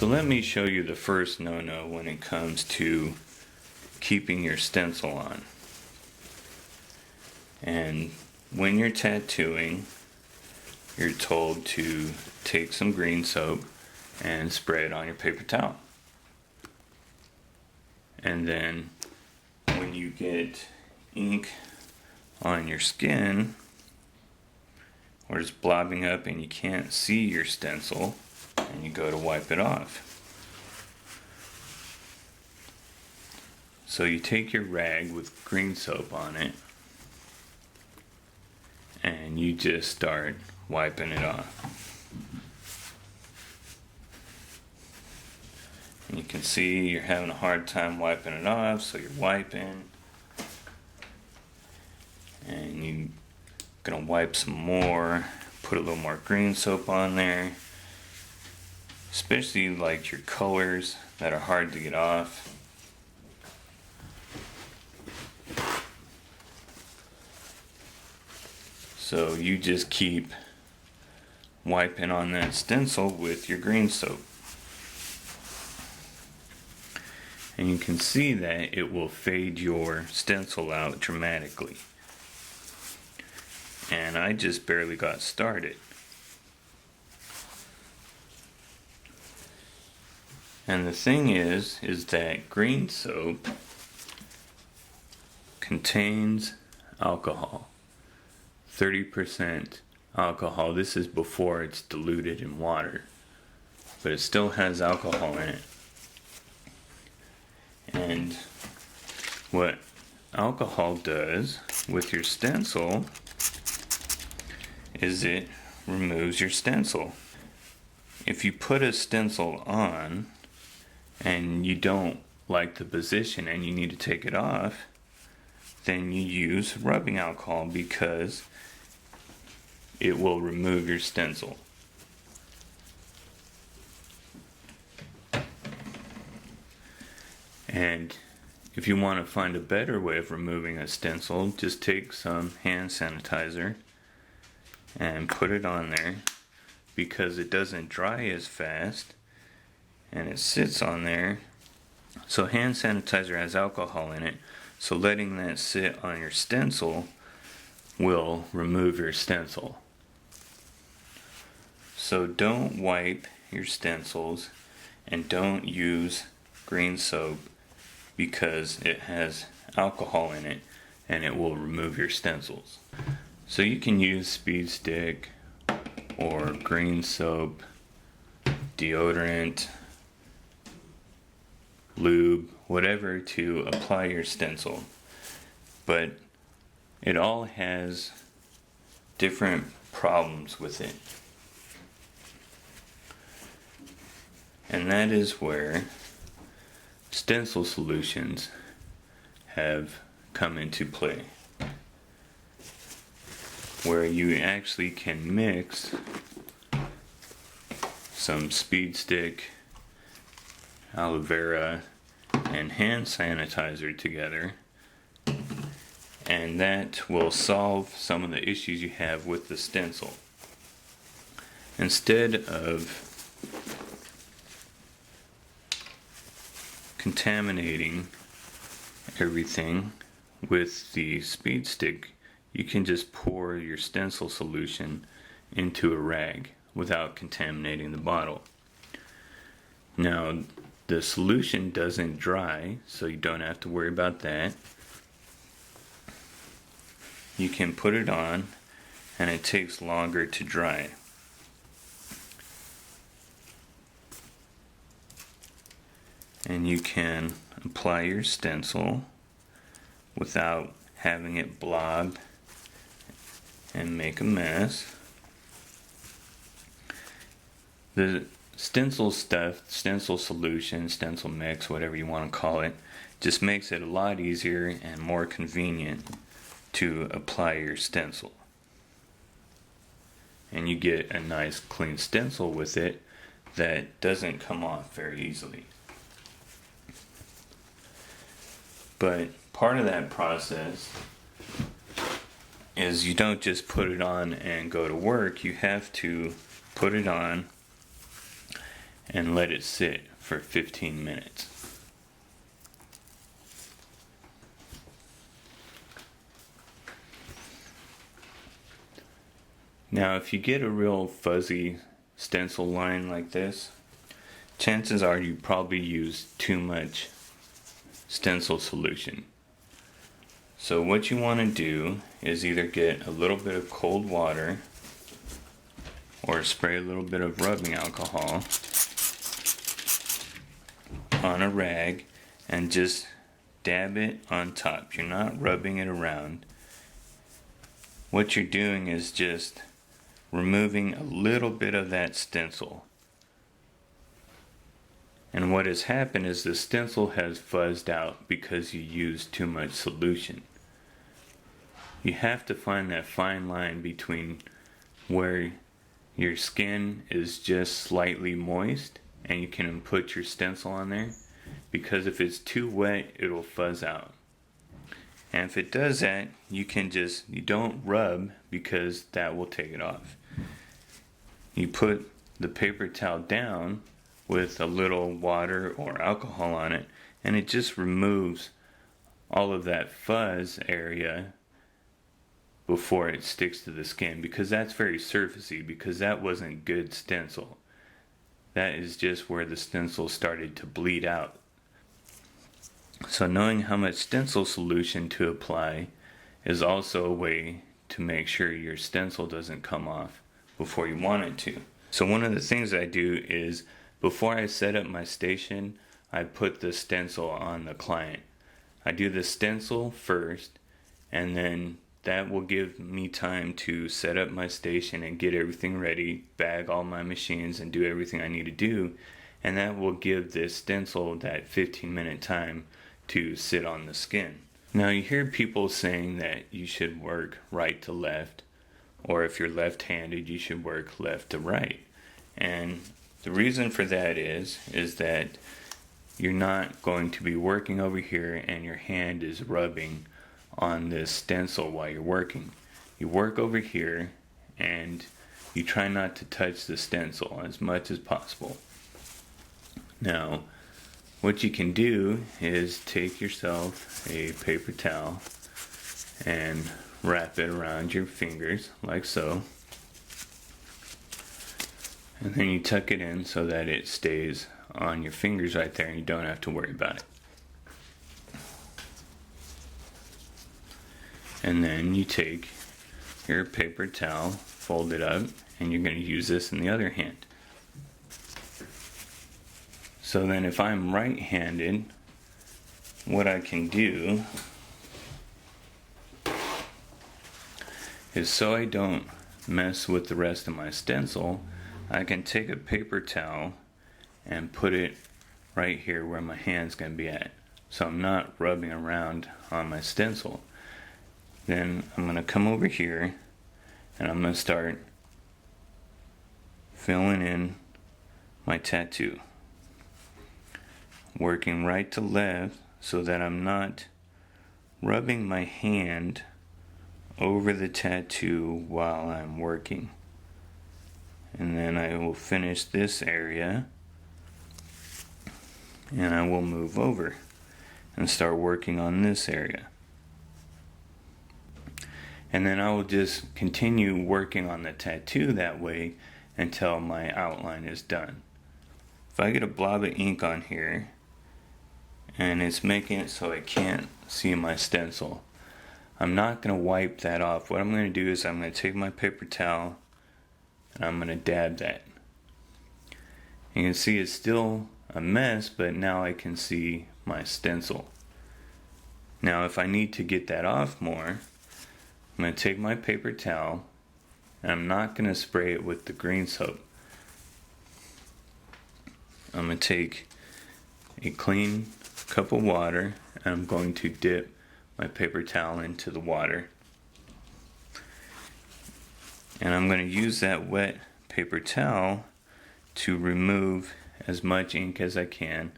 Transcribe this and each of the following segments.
So let me show you the first no-no when it comes to keeping your stencil on. And when you're tattooing, you're told to take some green soap and spray it on your paper towel. And then when you get ink on your skin, or it's blobbing up and you can't see your stencil, and you go to wipe it off. So you take your rag with green soap on it and you just start wiping it off. And you can see you're having a hard time wiping it off, so you're wiping and you're gonna wipe some more, put a little more green soap on there, especially like your colors that are hard to get off. So you just keep wiping on that stencil with your green soap. And you can see that it will fade your stencil out dramatically. And I just barely got started. And the thing is that green soap contains alcohol. 30% alcohol. This is before it's diluted in water, but it still has alcohol in it. And what alcohol does with your stencil is it removes your stencil. If you put a stencil on and you don't like the position and you need to take it off, then you use rubbing alcohol because it will remove your stencil. And if you want to find a better way of removing a stencil, just take some hand sanitizer and put it on there, because it doesn't dry as fast and it sits on there. So hand sanitizer has alcohol in it, so letting that sit on your stencil will remove your stencil. So don't wipe your stencils and don't use green soap because it has alcohol in it and it will remove your stencils. So you can use speed stick or green soap, deodorant, lube, whatever to apply your stencil. But it all has different problems with it. And that is where stencil solutions have come into play, where you actually can mix some speed stick, aloe vera, and hand sanitizer together, and that will solve some of the issues you have with the stencil. Instead of contaminating everything with the speed stick, you can just pour your stencil solution into a rag without contaminating the bottle. Now, the solution doesn't dry, so you don't have to worry about that. You can put it on and it takes longer to dry. And you can apply your stencil without having it blob and make a mess. The stencil stuff, stencil solution, stencil mix, whatever you want to call it, just makes it a lot easier and more convenient to apply your stencil. And you get a nice clean stencil with it that doesn't come off very easily. But part of that process is you don't just put it on and go to work. You have to put it on and let it sit for 15 minutes. Now, if you get a real fuzzy stencil line like this, chances are you probably used too much stencil solution. So what you want to do is either get a little bit of cold water or spray a little bit of rubbing alcohol on a rag and just dab it on top. You're not rubbing it around. What you're doing is just removing a little bit of that stencil. And what has happened is the stencil has fuzzed out because you used too much solution. You have to find that fine line between where your skin is just slightly moist and you can put your stencil on there, because if it's too wet it'll fuzz out. And if it does that, you don't rub, because that will take it off. You put the paper towel down with a little water or alcohol on it, and it just removes all of that fuzz area before it sticks to the skin, because that's very surfacey, because that wasn't good stencil. That is just where the stencil started to bleed out. So knowing how much stencil solution to apply is also a way to make sure your stencil doesn't come off before you want it to. So one of the things I do is, before I set up my station, I put the stencil on the client. I do the stencil first, and then that will give me time to set up my station and get everything ready, bag all my machines and do everything I need to do, and that will give this stencil that 15-minute time to sit on the skin. Now you hear people saying that you should work right to left, or if you're left-handed you should work left to right. And the reason for that is that you're not going to be working over here and your hand is rubbing on this stencil while you're working. You work over here and you try not to touch the stencil as much as possible. Now, what you can do is take yourself a paper towel and wrap it around your fingers like so, and then you tuck it in so that it stays on your fingers right there and you don't have to worry about it. And then you take your paper towel, fold it up, and you're going to use this in the other hand. So then if I'm right-handed, what I can do is, so I don't mess with the rest of my stencil, I can take a paper towel and put it right here where my hand's going to be at. So I'm not rubbing around on my stencil. Then I'm going to come over here and I'm going to start filling in my tattoo. Working right to left so that I'm not rubbing my hand over the tattoo while I'm working. And then I will finish this area and I will move over and start working on this area. And then I will just continue working on the tattoo that way until my outline is done. If I get a blob of ink on here and it's making it so I can't see my stencil, I'm not going to wipe that off. What I'm going to do is I'm going to take my paper towel and I'm going to dab that. You can see it's still a mess, but now I can see my stencil. Now if I need to get that off more, I'm going to take my paper towel and I'm not going to spray it with the green soap. I'm going to take a clean cup of water and I'm going to dip my paper towel into the water. And I'm going to use that wet paper towel to remove as much ink as I can,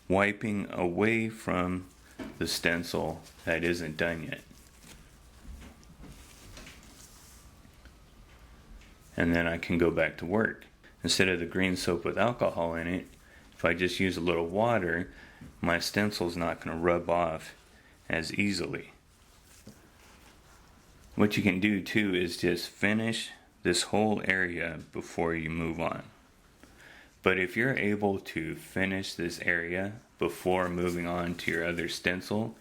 wiping away from the stencil that isn't done yet. And then I can go back to work. instead of the green soap with alcohol in it, if I just use a little water, my stencil's not going to rub off as easily. What you can do too is just finish this whole area before you move on. But if you're able to finish this area before moving on to your other stencil,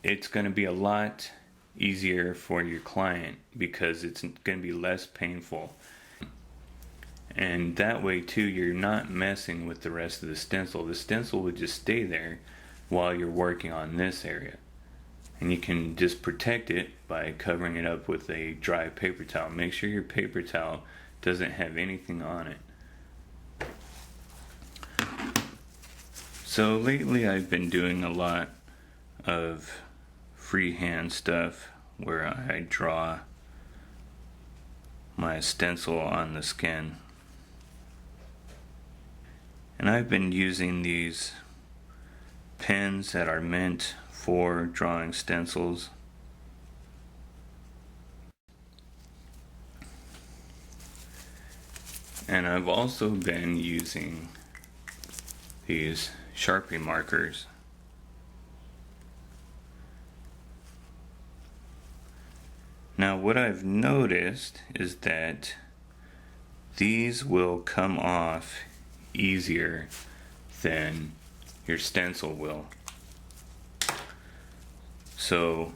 it's going to be a lot easier for your client because it's going to be less painful. And that way too, you're not messing with the rest of the stencil. The stencil would just stay there while you're working on this area. And you can just protect it by covering it up with a dry paper towel. Make sure your paper towel doesn't have anything on it. So lately I've been doing a lot of freehand stuff where I draw my stencil on the skin. And I've been using these pens that are meant for drawing stencils. And I've also been using these Sharpie markers. Now what I've noticed is that these will come off easier than your stencil will. So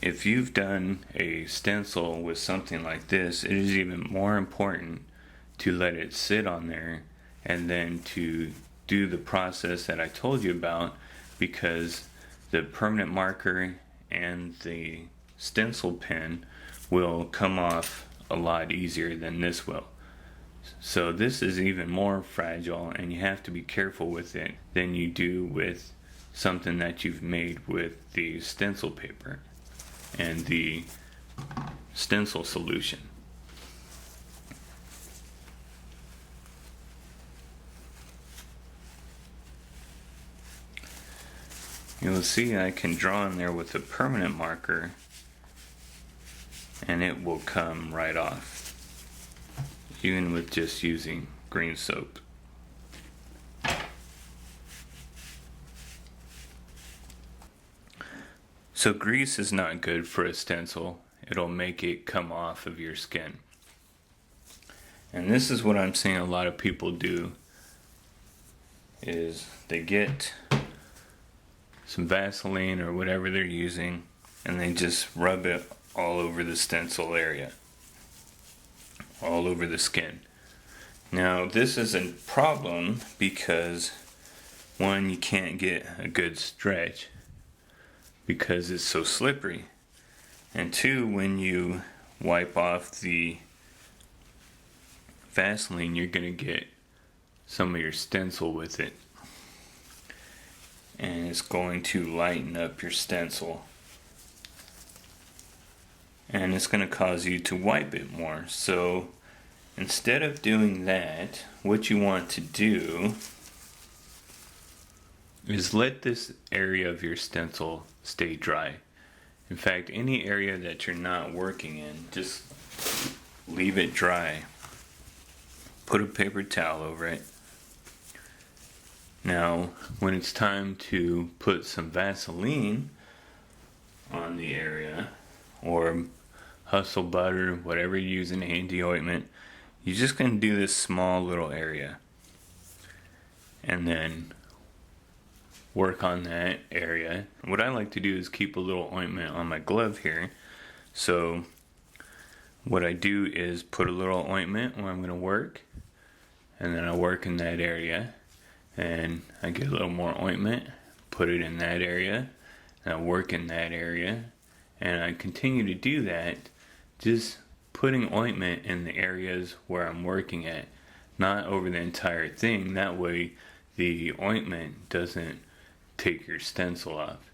if you've done a stencil with something like this, it is even more important to let it sit on there and then to do the process that I told you about, because the permanent marker and the stencil pen will come off a lot easier than this will. So this is even more fragile, and you have to be careful with it than you do with something that you've made with the stencil paper and the stencil solution. You'll see I can draw in there with a permanent marker and it will come right off, even with just using green soap. So grease is not good for a stencil. It'll make it come off of your skin. And this is what I'm seeing a lot of people do, is they get some Vaseline or whatever they're using and they just rub it all over the stencil area, all over the skin. Now this is a problem because, one, you can't get a good stretch because it's so slippery, and two, when you wipe off the Vaseline, you're gonna get some of your stencil with it, and it's going to lighten up your stencil, and it's going to cause you to wipe it more. So instead of doing that, what you want to do is let this area of your stencil stay dry. In fact, any area that you're not working in, just leave it dry. Put a paper towel over it. Now, when it's time to put some Vaseline on the area, or hustle butter, whatever you use in anti-ointment, you're just going to do this small little area and then work on that area. What I like to do is keep a little ointment on my glove here. So what I do is put a little ointment where I'm going to work, and then I work in that area, and I get a little more ointment, put it in that area, and I work in that area, and I continue to do that, just putting ointment in the areas where I'm working at, not over the entire thing. That way the ointment doesn't take your stencil off.